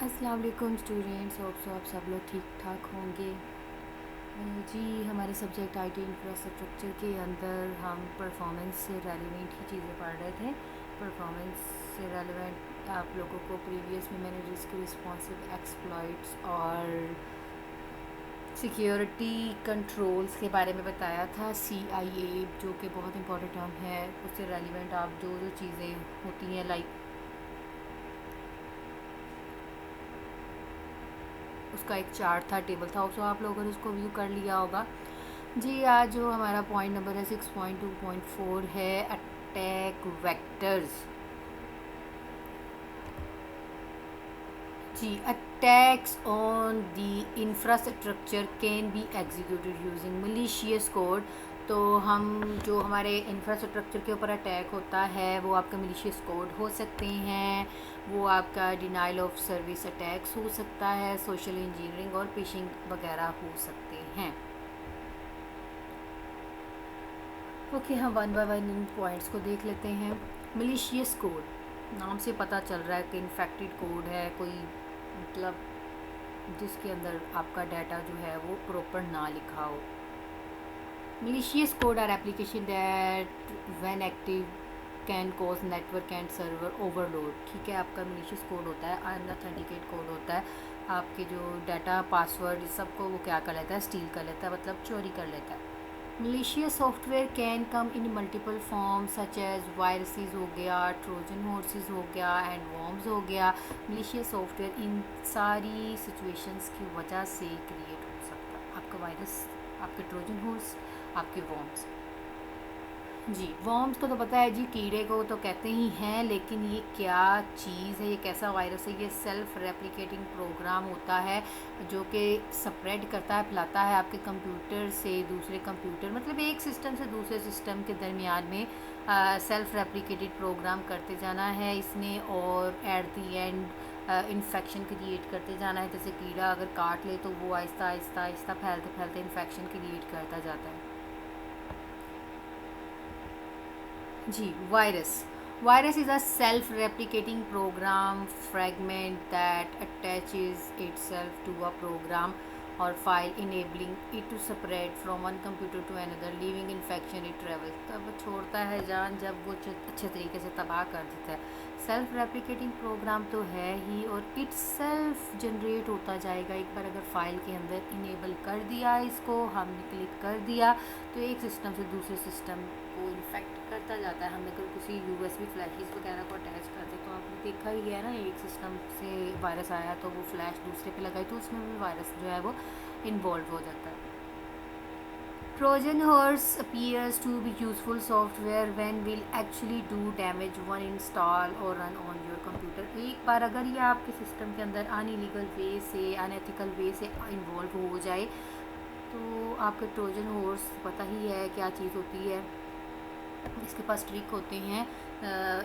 अस्सलाम वालेकुम students, hope so आप सब लोग ठीक ठाक होंगे। जी, हमारे सब्जेक्ट आईटी इंफ्रास्ट्रक्चर के अंदर हम परफॉर्मेंस से रेलिवेंट ही चीज़ें पढ़ रहे थे। परफॉर्मेंस से रेलिवेंट आप लोगों को प्रीवियस में मैंने रिस्क रिस्पॉन्सिव एक्सप्लॉइट्स और सिक्योरिटी कंट्रोल्स के बारे में बताया था। CIA जो कि बहुत इंपॉर्टेंट टर्म है, उससे रेलिवेंट आप जो जो चीज़ें होती हैं लाइक उसका एक चार्ट था, टेबल था, उसको आप लोगों ने उसको व्यू कर लिया होगा। जी, आज जो हमारा पॉइंट नंबर है 6.2.4 है अटैक वेक्टर्स। जी, attacks on the infrastructure can be executed using malicious code. तो हम जो हमारे इंफ्रास्ट्रक्चर के ऊपर अटैक होता है वो आपका मलिशियस कोड हो सकते हैं, वो आपका डिनाइल ऑफ सर्विस अटैक्स हो सकता है, सोशल इंजीनियरिंग और फिशिंग वगैरह हो सकते हैं। ओके, हम one by one in points को देख लेते हैं। मलिशियस कोड नाम से पता चल रहा है कि इन्फेक्टेड कोड है, कोई मतलब जिसके अंदर आपका डाटा जो है वो प्रॉपर ना लिखा हो। Malicious code are application that when active can cause network and server overload. ठीक है, आपका malicious कोड होता है, अनऑथेंटिकेट कोड होता है, आपके जो डाटा पासवर्ड सबको वो क्या कर लेता है, स्टील कर लेता है, मतलब चोरी कर लेता है। malicious software can come in multiple form such as viruses हो गया, ट्रोजन हॉर्सेस हो गया एंड वॉर्म्स हो गया। malicious सॉफ्टवेयर इन सारी सिचुएशंस की वजह से क्रिएट हो सकता है, आपका वायरस, आपके ट्रोजन हॉर्स, आपके वॉर्म्स। जी, वॉर्म्स को तो पता है जी, कीड़े को तो कहते ही हैं, लेकिन ये क्या चीज़ है, ये कैसा वायरस है? ये सेल्फ रेप्लिकेटिंग प्रोग्राम होता है जो कि स्प्रेड करता है, फैलाता है आपके कंप्यूटर से दूसरे कंप्यूटर, मतलब एक सिस्टम से दूसरे सिस्टम के दरमियान में सेल्फ रेप्लिकेटेड प्रोग्राम करते जाना है इसने, और at the and infection create करते जाना है। जैसे कीड़ा अगर काट ले तो वो आहिस्ता आहिस्ता आहिस्ता फैलते फैलते इन्फेक्शन क्रिएट करता जाता है। जी, virus is a self replicating program fragment that attaches itself to a program और file enabling it to spread from one computer to another leaving infection it travel. तब छोड़ता है जान जब वो अच्छे तरीके से तबाह कर देता है। सेल्फ रेप्लिकेटिंग प्रोग्राम तो है ही, और इट सेल्फ जनरेट होता जाएगा। एक बार अगर फाइल के अंदर इनेबल कर दिया, इसको हमने क्लिक कर दिया, तो एक सिस्टम से दूसरे सिस्टम को इन्फेक्ट करता जाता है। हम अगर किसी USB फ्लैशेस वगैरह को अटैच करते तो आपने देखा ही है ना, एक सिस्टम से वायरस आया तो वो फ्लैश दूसरे पे लगाई तो उसमें भी वायरस जो है वो इन्वॉल्व हो जाता है। Trojan horse appears to be useful software when will actually do damage when install or run on your computer। एक बार अगर ये आपके सिस्टम के अंदर अनइलीगल वे से, अनएथिकल वे से इन्वॉल्व हो जाए तो आपके ट्रोजन हॉर्स, पता ही है क्या चीज़ होती है, इसके पास ट्रिक होते हैं।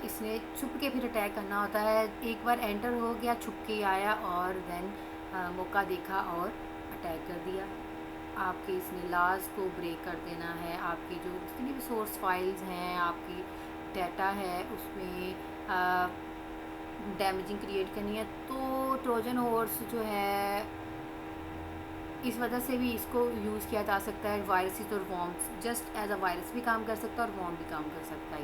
इसने छुप के फिर अटैक करना होता है। एक बार एंटर हो गया, छुप के आया और देन मौका देखा और अटैक कर दिया। आपके इसने लाज को ब्रेक कर देना है, आपकी जो जितनी भी सोर्स फाइल्स हैं, आपकी डाटा है, उसमें डैमेजिंग क्रिएट करनी है। तो ट्रोजन हॉर्स जो है, इस वजह से भी इसको यूज़ किया जा सकता है। वायरसेस और worms, just as a virus भी काम कर सकता है और वॉर्म भी काम कर सकता है।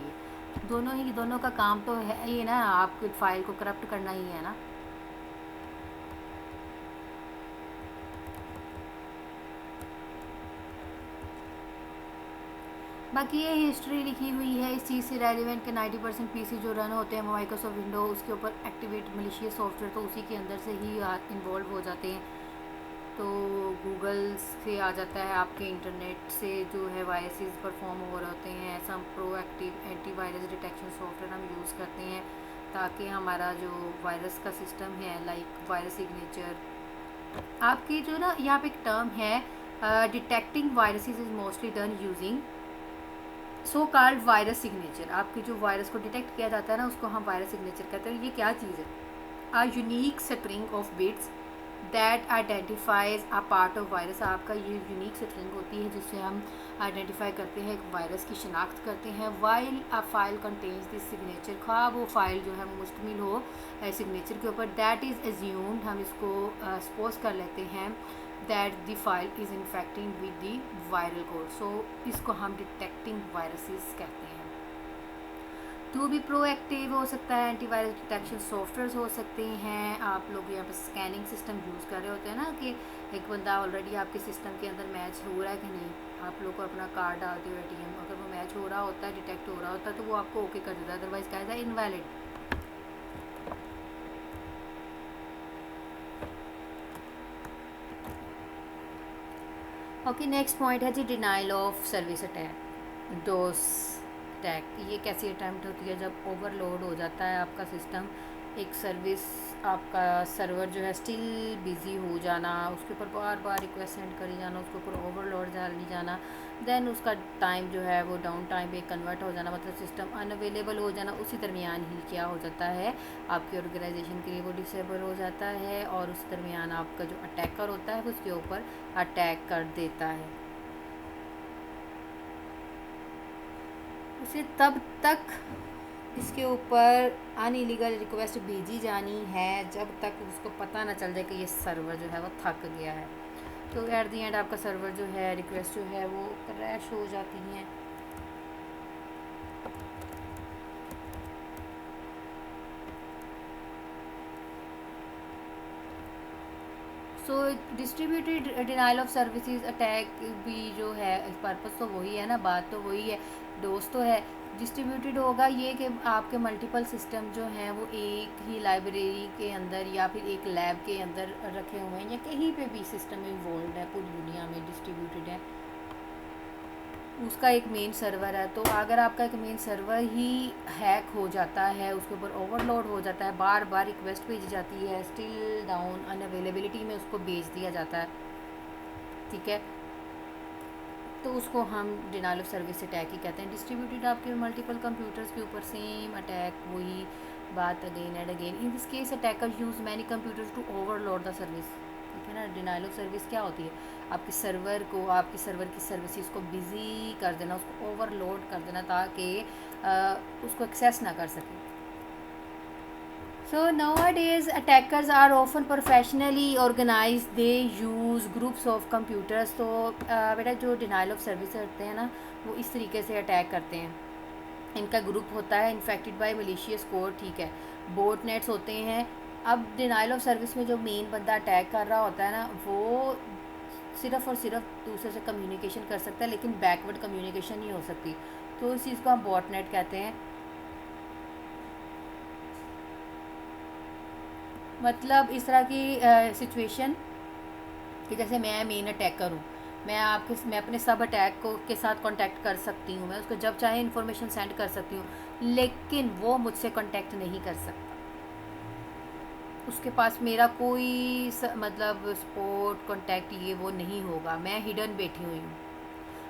ये दोनों का काम तो है ही ना, आपकी फाइल को करप्ट करना ही है ना। बाकी ये हिस्ट्री लिखी हुई है इस चीज़ से रेलिवेंट के 90% PC जो रन होते हैं माइक्रोसॉफ्ट विंडो, उसके ऊपर एक्टिवेट मलिशियस सॉफ्टवेयर तो उसी के अंदर से ही इन्वॉल्व हो जाते हैं। तो गूगल से आ जाता है, आपके इंटरनेट से जो है वायरसेस परफॉर्म हो रहे होते हैं। ऐसा हम प्रोएक्टिव एंटीवायरस डिटेक्शन सॉफ्टवेयर हम यूज़ करते हैं ताकि हमारा जो वायरस का सिस्टम है, लाइक वायरस सिग्नेचर, आपकी जो ना यहाँ पे एक टर्म है, detecting viruses is mostly done using so called virus signature. आपके जो वायरस को डिटेक्ट किया जाता है ना, उसको हम वायरस सिग्नेचर कहते हैं। ये क्या चीज़ है? A unique string of bits that identifies a part of virus. आपका ये यूनिक स्ट्रिंग होती है जिससे हम आइडेंटिफाई करते हैं, एक वायरस की शनाख्त करते हैं। While a file contains this signature, खा वो फाइल जो है वो मुश्तमिल हो सिग्नेचर के ऊपर। दैट इज़ एज्यूम्ड, हम इसको सपोज कर लेते हैं that the file is infecting with the viral code. So इसको हम डिटेक्टिंग वायरसेस कहते हैं। टू भी प्रोएक्टिव हो सकता है, एंटीवायरस डिटेक्शन सॉफ्टवेयर हो सकते हैं। आप लोग यहाँ पर स्कैनिंग सिस्टम यूज़ कर रहे होते हैं ना, कि एक बंदा ऑलरेडी आपके सिस्टम के अंदर मैच हो रहा है कि नहीं, आप लोग को अपना कार्ड डालते हो एटीएम, अगर वो मैच हो रहा होता है, डिटेक्ट हो रहा होता है, तो वो आपको ओके कर देता है, अदरवाइज क्या है इनवैलिड। ओके, नेक्स्ट पॉइंट है जी denial of service attack, DoS attack. ये कैसी अटैम्प्ट होती है जब ओवरलोड हो जाता है आपका सिस्टम, एक सर्विस, आपका सर्वर जो है स्टिल बिज़ी हो जाना, उसके ऊपर बार बार रिक्वेस्ट सेंड करी जाना, उसके ऊपर ओवरलोड डाली जाना, देन उसका टाइम जो है वो डाउन टाइम पे कन्वर्ट हो जाना, मतलब सिस्टम अनअवेलेबल हो जाना। उसी दरमियान ही क्या हो जाता है, आपकी ऑर्गेनाइजेशन के लिए वो डिसेबल हो जाता है, और उस दरमियान आपका जो अटैकर होता है उसके ऊपर अटैक कर देता है। उसे तब तक इसके ऊपर अनइलीगल रिक्वेस्ट भेजी जानी है जब तक उसको पता ना चल जाए कि ये सर्वर जो है वो थक गया है। तो एट दी एंड आपका सर्वर जो है, रिक्वेस्ट जो है वो क्रैश हो जाती हैं। So distributed denial of services attack भी जो है, पर्पस तो वही है ना, बात तो वही है, डोज तो है। डिस्ट्रीब्यूटेड होगा ये कि आपके मल्टीपल सिस्टम जो हैं वो एक ही लाइब्रेरी के अंदर या फिर एक लैब के अंदर रखे हुए हैं, या कहीं पे भी सिस्टम इन्वॉल्व है, पूरी दुनिया में डिस्ट्रीब्यूटेड है। उसका एक मेन सर्वर है, तो अगर आपका एक मेन सर्वर ही हैक हो जाता है, उसके ऊपर ओवरलोड हो जाता है, बार बार रिक्वेस्ट भेजी जाती है, स्टिल डाउन अनअवेलेबिलिटी में उसको भेज दिया जाता है, ठीक है, तो उसको हम डिनाइल ऑफ सर्विस अटैक ही कहते हैं। डिस्ट्रीब्यूटेड आपके मल्टीपल कंप्यूटर्स के ऊपर सेम अटैक, वही बात again and again. In this case attacker use many computers to overload the service, ठीक है ना। डिनाइल ऑफ सर्विस क्या होती है, आपके सर्वर को, आपके सर्वर की सर्विसेज को बिज़ी कर देना, उसको ओवरलोड कर देना, ताकि उसको एक्सेस ना कर सके। So nowadays attackers are often professionally organized. They use groups of computers. तो बेटा जो डिनाइल ऑफ सर्विस करते हैं ना, वो इस तरीके से अटैक करते हैं। इनका ग्रुप होता है इन्फेक्टेड बाय मलिशियस कोड, ठीक है, बोट नेट्स होते हैं। अब डिनाइल ऑफ सर्विस में जो मेन बंदा अटैक कर रहा होता है ना, वो सिर्फ़ और सिर्फ दूसरे से कम्युनिकेशन कर सकता है, लेकिन बैकवर्ड कम्युनिकेशन नहीं हो सकती, तो इस चीज़ को हम बॉट नेट कहते हैं। मतलब इस तरह की सिचुएशन कि जैसे मैं मेन अटैकर हूँ, मैं अपने सब अटैक को के साथ कांटेक्ट कर सकती हूँ, मैं उसको जब चाहे इन्फॉर्मेशन सेंड कर सकती हूँ, लेकिन वो मुझसे कांटेक्ट नहीं कर सकता, उसके पास मेरा कोई मतलब सपोर्ट कांटेक्ट ये वो नहीं होगा, मैं हिडन बैठी हुई हूँ।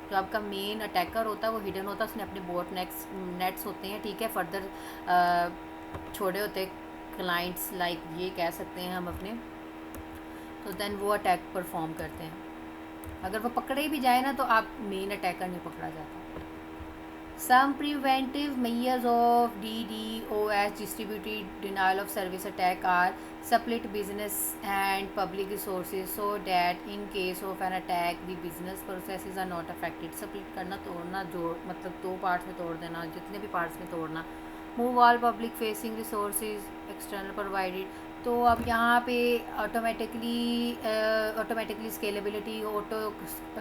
जो आपका मेन अटैकर होता है वो हिडन होता है, उसने अपने बोट नेट्स होते हैं, ठीक है, फर्दर छोड़े होते क्लाइंट्स, लाइक ये कह सकते हैं हम अपने, तो देन वो अटैक परफॉर्म करते हैं। अगर वो पकड़े भी जाए ना, तो आप मेन अटैकर नहीं पकड़ा जाता। Some preventive measures of DDoS, distributed denial of service attack, are split business and public resources so that in case of an attack the business processes are not affected. Split करना, तोड़ना, जोड़, मतलब दो parts में तोड़ देना, जितने भी पार्ट्स में तोड़ना। Move all public facing resources external provided, तो अब यहाँ पे ऑटोमेटिकली स्केलेबिलिटी, ऑटो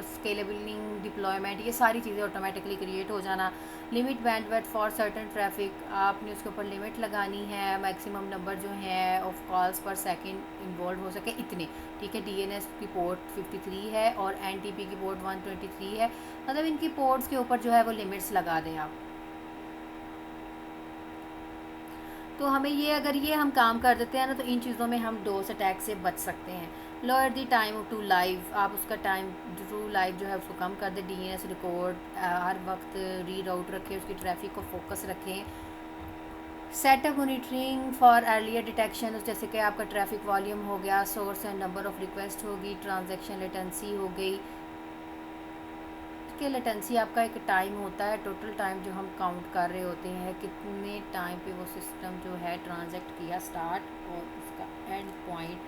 स्केलेबलिंग डिप्लॉयमेंट, ये सारी चीज़ें ऑटोमेटिकली क्रिएट हो जाना। Limit bandwidth for certain traffic, आपने उसके ऊपर लिमिट लगानी है, मैक्सिमम नंबर जो है ऑफ कॉल्स पर सेकंड इन्वॉल्व हो सके इतने, ठीक है। डीएनएस की पोर्ट 53 है और एनटीपी की पोर्ट 123 है, मतलब इनकी पोर्ट्स के ऊपर जो है वो लिमिट्स लगा दें आप। तो हमें ये, अगर ये हम काम कर देते हैं ना, तो इन चीज़ों में हम डोस अटैक से बच सकते हैं। Lower the time to live, आप उसका टाइम टू लाइव जो है उसको कम कर दें। डीएनएस रिकॉर्ड हर वक्त री राउट रखें, उसकी ट्रैफिक को फोकस रखें। Set up monitoring for earlier detection, जैसे कि आपका ट्रैफिक वॉल्यूम हो गया, source and number of request होगी, ट्रांजैक्शन लेटेंसी हो गई। कि लेटेंसी आपका एक टाइम होता है, टोटल टाइम जो हम काउंट कर रहे होते हैं कितने टाइम पे वो सिस्टम जो है ट्रांजैक्ट किया स्टार्ट और उसका एंड पॉइंट,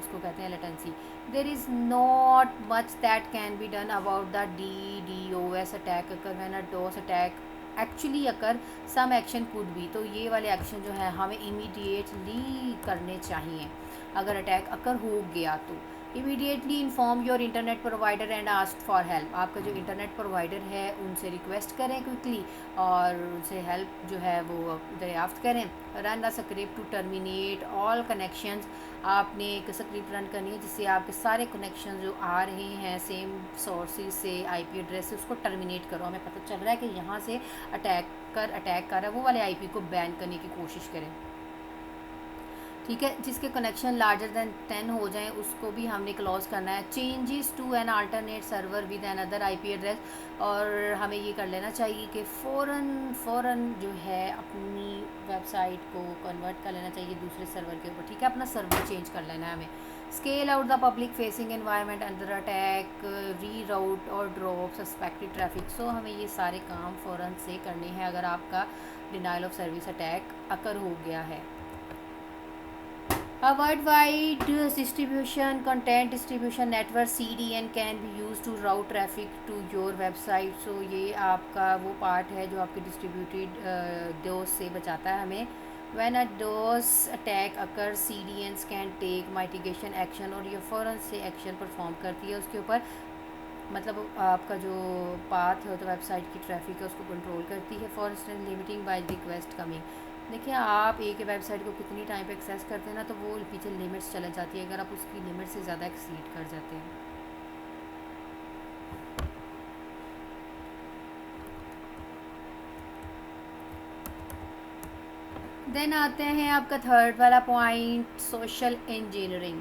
उसको कहते हैं latency. There is not much that can be done about the DDoS attack occur when a DoS attack actually occur some action could be. तो ये वाले एक्शन जो है हमें इमीडिएटली करने चाहिए अगर अटैक अकर हो गया तो। Immediately inform your internet provider and ask for help, आपका जो इंटरनेट प्रोवाइडर है उनसे रिक्वेस्ट करें क्विकली और उनसे हेल्प जो है वो दरियाफ्त करें। Run the script to terminate all connections, आपने एक स्क्रिप्ट रन करनी है जिससे आपके सारे कनेक्शन जो आ रहे हैं सेम सोर्सेज से, IP एड्रेस से, उसको टर्मिनेट करो। हमें पता चल रहा है कि यहाँ से अटैक कर रहा है, वो वाले IP को बैन करने की कोशिश करें। ठीक है, जिसके कनेक्शन लार्जर दैन 10 हो जाएं उसको भी हमने क्लोज करना है। Changes to an alternate server with an other IP address, और हमें ये कर लेना चाहिए कि फ़ौरन जो है अपनी वेबसाइट को कन्वर्ट कर लेना चाहिए दूसरे सर्वर के ऊपर। ठीक है, अपना सर्वर चेंज कर लेना है हमें। Scale out the public facing environment under attack, री राउट और ड्रॉप सस्पेक्टेड ट्रैफिक। सो हमें ये सारे काम फ़ौरन से करने हैं अगर आपका डिनाइल ऑफ सर्विस अटैक अकर हो गया है। A worldwide distribution content distribution network CDN can be used to route traffic to your website. So ये आपका वो पार्ट है जो आपके डिस्ट्रीब्यूटेड DOS से बचाता है हमें। When a DOS attack occurs, CDNs can take mitigation action, और ये फ़ौरन से एक्शन परफॉर्म करती है उसके ऊपर। मतलब आपका जो पाथ है तो वेबसाइट की ट्रैफिक है उसको कंट्रोल करती है। For instance limiting by request coming, देखिए आप एक वेबसाइट को कितनी टाइम पे एक्सेस करते हैं ना तो वो पीछे लिमिट्स चले जाती है अगर आप उसकी लिमिट से ज़्यादा एक्सीड कर जाते हैं। देन आते हैं आपका थर्ड वाला point, social engineering.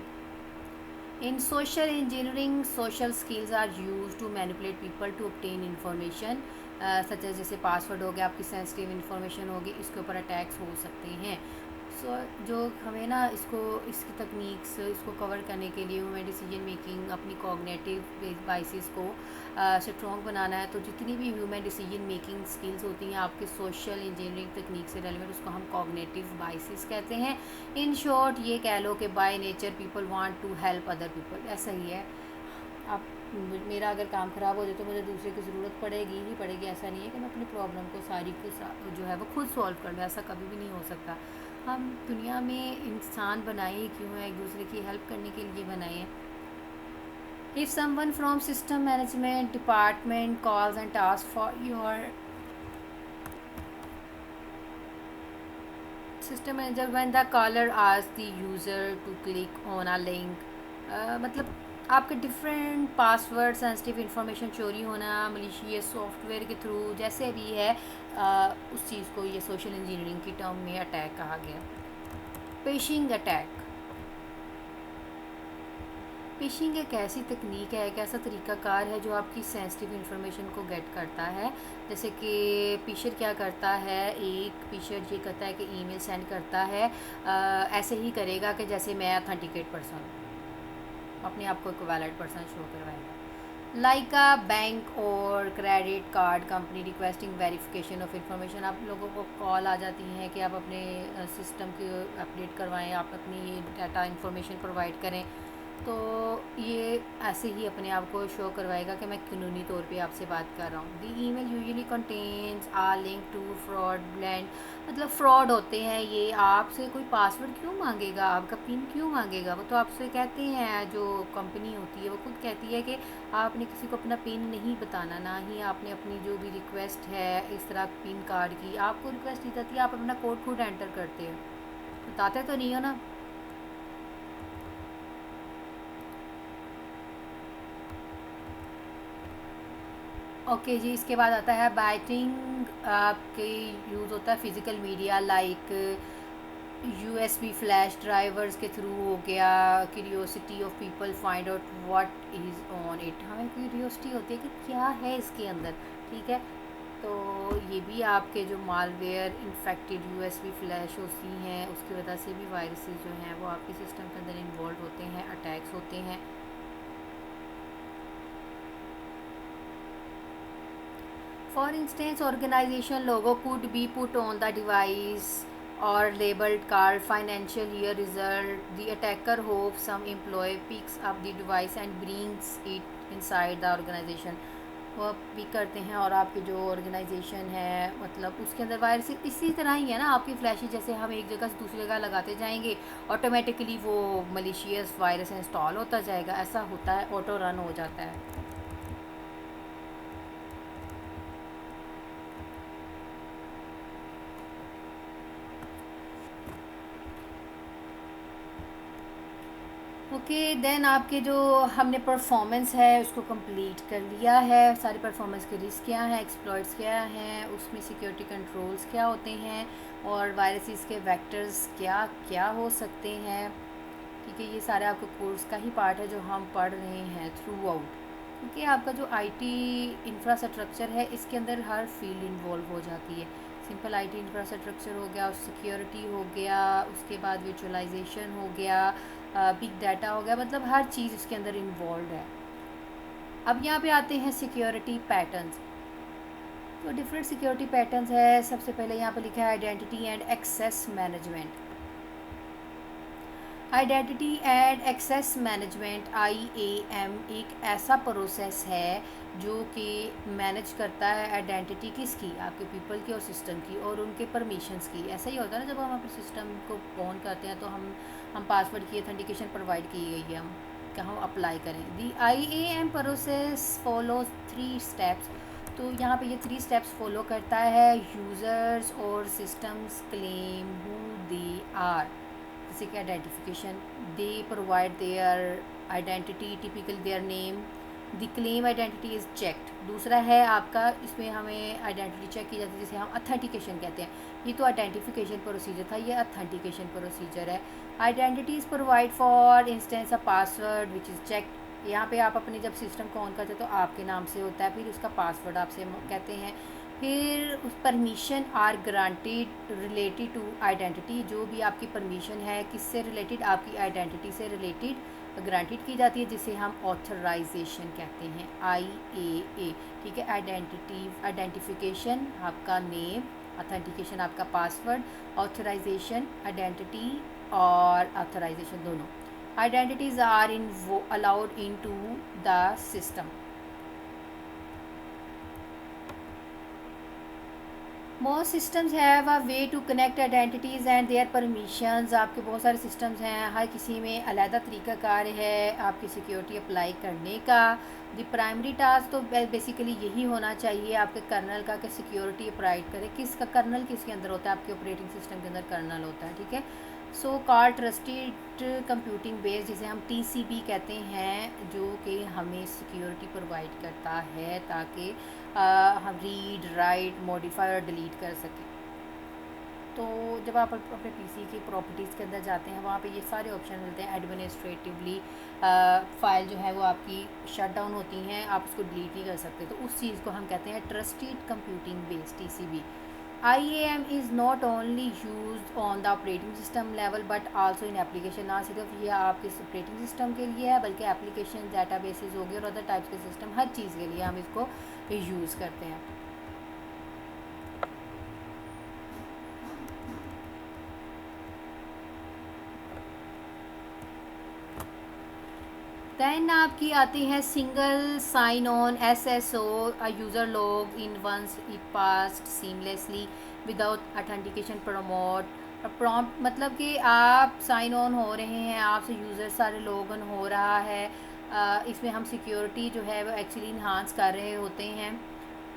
In social engineering social skills are use to manipulate people to obtain information such as, जैसे पासवर्ड हो गया, आपकी सेंसिटिव इन्फॉर्मेशन होगी, इसके ऊपर अटैक्स हो सकते हैं। सो जो हमें ना इसकी तकनीक्स इसको कवर करने के लिए हमें डिसीजन मेकिंग अपनी कॉग्निटिव बाइसेस को स्ट्रॉन्ग बनाना है। तो जितनी भी ह्यूमन डिसीजन मेकिंग स्किल्स होती हैं आपके सोशल इंजीनियरिंग तकनीक से रेलिवेंट, उसको हम कॉग्निटिव बाइसेस कहते हैं। इन शॉर्ट ये कह लो कि by nature people want to help other people. ऐसा ही है, आप मेरा अगर काम ख़राब हो जाए तो मुझे दूसरे की ज़रूरत पड़ेगी ही पड़ेगी। ऐसा नहीं है कि मैं अपनी प्रॉब्लम को सारी को जो है वो खुद सॉल्व कर लूँ, ऐसा कभी भी नहीं हो सकता। हम दुनिया में इंसान बनाए क्यों हैं, एक दूसरे की हेल्प करने के लिए बनाए हैं। If someone from system management department calls and task for your system manager when the caller asks the user to click on a link, मतलब आपके डिफरेंट पासवर्ड, सेंसिटिव इंफॉर्मेशन चोरी होना, मलिशियस सॉफ्टवेयर के थ्रू, जैसे भी है उस चीज़ को ये सोशल इंजीनियरिंग की टर्म में अटैक कहा गया। फिशिंग अटैक, फिशिंग एक ऐसी तकनीक है, एक ऐसा तरीक़ाकार है जो आपकी सेंसिटिव इन्फॉर्मेशन को गेट करता है। जैसे कि फिशर क्या करता है, एक फिशर ये करता है कि ईमेल सेंड करता है, ऐसे ही करेगा कि जैसे मैं अथेंटिकेट पर्सन हूँ, अपने आप को एक वैलिड पर्सन शो करवाएगा। लाइक अ बैंक और credit card company requesting verification of information, आप लोगों को कॉल आ जाती हैं कि आप अपने सिस्टम की अपडेट करवाएं, आप अपनी डाटा इंफॉर्मेशन प्रोवाइड करें, तो ये ऐसे ही अपने आप को शो करवाएगा कि मैं कानूनी तौर पे आपसे बात कर रहा हूँ। The email usually contains a link to fraudulent, मतलब फ्रॉड होते हैं ये। आपसे कोई पासवर्ड क्यों मांगेगा, आपका पिन क्यों मांगेगा, वो तो आपसे कहते हैं, जो कंपनी होती है वो खुद कहती है कि आपने किसी को अपना पिन नहीं बताना, ना ही आपने अपनी जो भी रिक्वेस्ट है इस तरह पिन कार्ड की आपको रिक्वेस्ट दी जाती है, आप अपना कोड खुद एंटर करते हो, बताते तो नहीं हो ना। ओके जी, इसके बाद आता है बैटिंग। आपके यूज़ होता है physical media like USB flash drivers के थ्रू हो गया। Curiosity of people find out what is on it, हमें क्यूरियोसिटी होती है कि क्या है इसके अंदर। ठीक है, तो ये भी आपके जो मालवेयर इन्फेक्टेड यूएसबी फ्लैश होती हैं उसकी वजह से भी वायरसेस जो हैं वो आपके सिस्टम के अंदर इन्वॉल्व होते हैं, अटैक्स होते हैं। For instance organisation logo could be put on the device or labeled card financial year result. The attacker hopes some employee picks up the device and brings it inside the organization. वो pick करते हैं और आपकी जो organisation है मतलब उसके अंदर वायरस इसी तरह ही है ना, आपकी फ्लैशेज जैसे हम एक जगह से दूसरी जगह लगाते जाएंगे ऑटोमेटिकली वो मलिशियस वायरस इंस्टॉल होता जाएगा, ऐसा होता है, ऑटो रन हो जाता है। ओके देन आपके जो हमने परफॉर्मेंस है उसको कंप्लीट कर लिया है, सारे परफॉर्मेंस के रिस्क क्या हैं, एक्सप्लॉइट्स क्या हैं, उसमें सिक्योरिटी कंट्रोल्स क्या होते हैं और वायरसेस के वेक्टर्स क्या क्या हो सकते हैं। ठीक है, ये सारे आपके कोर्स का ही पार्ट है जो हम पढ़ रहे हैं थ्रू आउट, क्योंकि आपका जो आईटी इंफ्रास्ट्रक्चर है इसके अंदर हर फील्ड इन्वॉल्व हो जाती है। सिंपल आईटी इंफ्रास्ट्रक्चर हो गया, सिक्योरिटी हो गया, उसके बाद विजुअलाइजेशन हो गया, बिग डाटा हो गया, मतलब हर चीज़ इसके अंदर इन्वॉल्व है। अब यहाँ पे आते हैं सिक्योरिटी पैटर्न्स। तो डिफरेंट सिक्योरिटी पैटर्न्स है। सबसे पहले यहाँ पे लिखा है identity and access management. Identity and access management IAM एक ऐसा प्रोसेस है जो कि मैनेज करता है आइडेंटिटी किसकी, आपके पीपल की और सिस्टम की और उनके परमिशंस की। ऐसा ही होता है ना, जब हम अपने सिस्टम को ऑन करते हैं तो हम पासवर्ड की ऑथेंटिकेशन प्रोवाइड की गई है, हम कहाँ अप्लाई करें। दी IAM प्रोसेस फॉलो 3 स्टेप्स। तो यहाँ पे ये 3 स्टेप्स फॉलो करता है। यूज़र्स और systems claim who they are, जैसे कि identification, they provide their identity typical their name, the claim identity is checked. दूसरा है आपका, इसमें हमें आइडेंटिटी चेक की जाती है जिसे हम अथेंटिकेशन कहते हैं। ये तो आइडेंटिफिकेशन प्रोसीजर था, ये अथेंटिकेशन प्रोसीजर है। Identity is provide for instance a password which is checked. यहाँ पे आप अपने जब सिस्टम को ऑन करते हो तो आपके नाम से होता है, फिर उसका पासवर्ड आपसे कहते हैं। फिर उस permission are granted related to identity, जो भी आपकी परमिशन है किससे रिलेटेड, आपकी आइडेंटिटी से रिलेटेड ग्रांटेड की जाती है, जिसे हम ऑथराइजेशन कहते हैं, IAA। ठीक है, आइडेंटिफिकेशन आपका नेम, ऑथेंटिकेशन आपका पासवर्ड, ऑथराइजेशन आइडेंटिटी और ऑथराइजेशन दोनों। Identities are in allowed into the system. Most systems have a way to connect identities and their permissions. आपके बहुत सारे सिस्टम्स हैं, हर किसी में अलहदा तरीक़ाकार है आपकी सिक्योरिटी अप्लाई करने का। द प्राइमरी टास्क तो बेसिकली यही होना चाहिए आपके कर्नल का, कि सिक्योरिटी प्रोवाइड करे। किसका कर्नल किसके अंदर होता है, आपके ऑपरेटिंग सिस्टम के अंदर कर्नल होता है। ठीक है, so called trusted computing base, जिसे हम TCP कहते हैं, जो कि हमें सिक्योरिटी प्रोवाइड करता है ताकि हम रीड राइट मॉडिफाई और डिलीट कर सकें। तो जब आप अपने PC की प्रॉपर्टीज़ के अंदर जाते हैं वहाँ पे ये सारे ऑप्शन मिलते हैं। एडमिनिस्ट्रेटिवली फ़ाइल जो है वो आपकी शट डाउन होती हैं, आप उसको डिलीट नहीं कर सकते, तो उस चीज़ को हम कहते हैं trusted computing base, TCB। IAM is not only use on the operating system level but also in application. ना सिर्फ ये आपके ऑपरेटिंग सिस्टम के लिए है बल्कि एप्लीकेशन, डाटाबेसेस हो गए और अदर टाइप्स के सिस्टम, हर चीज़ के लिए हम इसको यूज़ करते हैं। दैन आपकी आती है single sign on SSO, user log in once it passed seamlessly without authentication prompt, मतलब कि आप साइन ऑन हो रहे हैं, आपसे यूज़र सारे लॉग इन हो रहा है। इसमें हम सिक्योरिटी जो है वो एक्चुअली इन्हांस कर रहे होते हैं।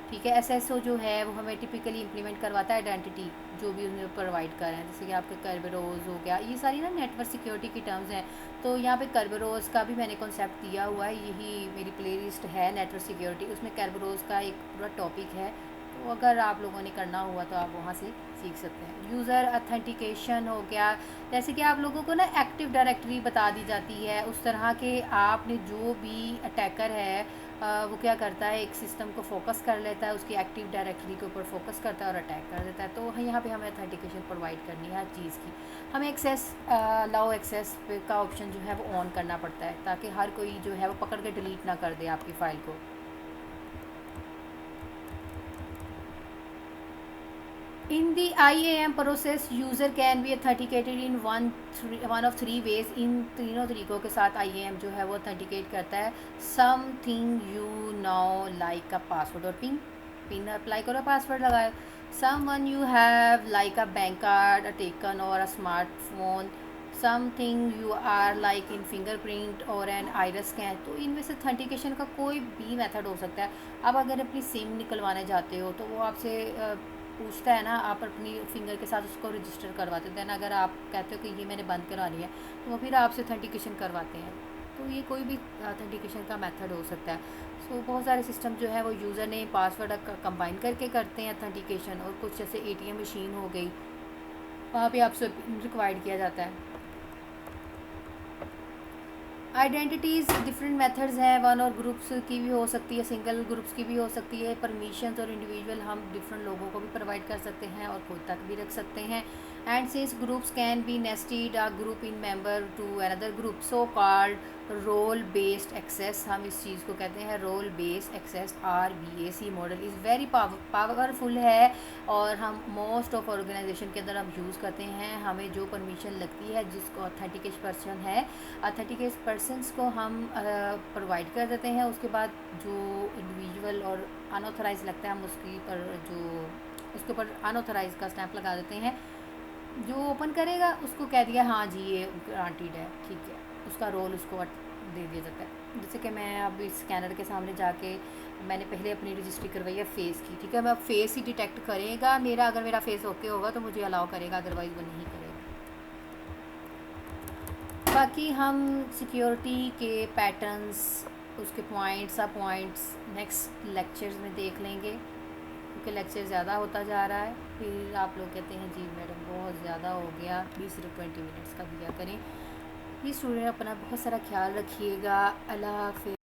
ठीक है, SSO जो है वो हमें टिपिकली इम्प्लीमेंट करवाता है आइडेंटिटी जो भी उन्हें प्रोवाइड कर रहे हैं, जैसे कि आपके कर्बरोज हो गया, ये सारी ना नेटवर्क सिक्योरिटी की टर्म्स हैं। तो यहाँ पे कर्बरोज का भी मैंने कॉन्सेप्ट दिया हुआ है, यही मेरी प्लेलिस्ट है नेटवर्क सिक्योरिटी, उसमें कर्बरोज का एक पूरा टॉपिक है, तो अगर आप लोगों ने करना हुआ तो आप वहाँ से सीख सकते हैं। यूज़र अथेंटिकेशन हो गया, जैसे कि आप लोगों को ना एक्टिव डायरेक्टरी बता दी जाती है, उस तरह के आपने जो भी अटैकर है वो क्या करता है, एक सिस्टम को फोकस कर लेता है, उसकी एक्टिव डायरेक्टरी के ऊपर फोकस करता है और अटैक कर देता है। तो यहाँ पे हमें ऑथेंटिकेशन प्रोवाइड करनी है हर चीज़ की। हमें एक्सेस अलाउ एक्सेस का ऑप्शन जो है वो ऑन करना पड़ता है, ताकि हर कोई जो है वो पकड़ के डिलीट ना कर दे आपकी फ़ाइल को। In the IAM process, user can be authenticated in one of three ways. इन तीनों तरीक़ों के साथ IAM जो है वो authenticate करता है। Something you know like a password और पिन अप्लाई करो, पासवर्ड लगाए। Someone you have like a bank card, a token or a smartphone. Something you are like in fingerprint और an iris scan। तो इनमें से authentication का कोई भी मेथड हो सकता है। अब अगर अपनी सिम निकलवाने जाते हो तो वो आपसे पूछता है ना, आप अपनी फिंगर के साथ उसको रजिस्टर करवाते हो। देन अगर आप कहते हो कि ये मैंने बंद करवानी है, तो वो फिर आपसे ऑथेंटिकेशन करवाते हैं। तो ये कोई भी ऑथेंटिकेशन का मेथड हो सकता है। सो बहुत सारे सिस्टम जो है वो यूज़र ने पासवर्ड कंबाइन करके करते हैं ऑथेंटिकेशन। और कुछ जैसे ATM मशीन हो गई, वहाँ पे आपसे रिक्वायर्ड किया जाता है। आइडेंटिटीज़ डिफरेंट मेथड्स हैं, वन और ग्रुप्स की भी हो सकती है, सिंगल ग्रुप्स की भी हो सकती है। परमिशंस और इंडिविजुअल हम डिफरेंट लोगों को भी प्रोवाइड कर सकते हैं और खुद तक भी रख सकते हैं। And since groups can be nested a group in member to another group, so called role based access, हम इस चीज़ को कहते हैं role based access. RBAC model is very powerful है और हम मोस्ट ऑफ ऑर्गेनाइजेशन के अंदर हम यूज़ करते हैं। हमें जो परमिशन लगती है, जिसको ऑथेंटिकेट पर्सन है, ऑथेंटिकेट पर्सनस को हम प्रोवाइड कर देते हैं। उसके बाद जो इंडिविजुअल और अनऑथराइज लगता है, हम उसकी पर जो उसके ऊपर अनऑथराइज का स्टैंप लगा देते हैं। जो ओपन करेगा उसको कह दिया हाँ जी ये ग्रांटेड है, ठीक है, उसका रोल उसको दे दिया जाता है। जैसे कि मैं अब इस स्कैनर के सामने जाके मैंने पहले अपनी रजिस्ट्री करवाई है फेस की, ठीक है। मैं अब फेस ही डिटेक्ट करेगा मेरा, अगर मेरा फेस ओके होगा तो मुझे अलाउ करेगा, अदरवाइज़ वो नहीं करेगा। बाकी हम सिक्योरिटी के पैटर्न्स, उसके पॉइंट्स, सब पॉइंट्स नेक्स्ट लेक्चर्स में देख लेंगे, क्योंकि लेक्चर ज़्यादा होता जा रहा है। फिर आप लोग कहते हैं जी मैडम बहुत ज़्यादा हो गया, 20-20 मिनट्स का दिया करें। प्लीज़ स्टूडेंट अपना बहुत सारा ख्याल रखिएगा। अल्लाह हाफ़िज़।